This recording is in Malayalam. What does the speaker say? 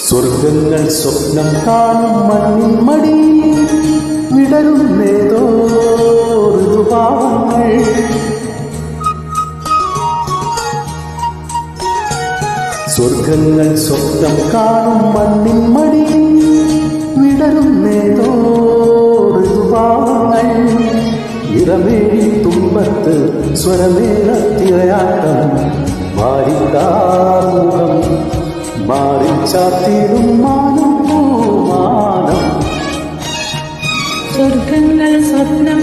സ്വർഗങ്ങൾ സ്വപ്നം കാണും മണ്ണിൻ മടി വിടരുന്നേതോ ഋതുഭാവങ്ങൾ. സ്വർഗങ്ങൾ സ്വപ്നം കാണും മണ്ണിൻ മടി വിടരുന്നേതോ ഋതുഭാവങ്ങൾ. ഇറമേഴി തുമ്പത്ത് സ്വരമേളത്തിരയാട്ടം മാറിക്കാമുഖം മാറിച്ചാത്തിടും മാനം പൂമാനം. സ്വർഗങ്ങൾ സ്വപ്നം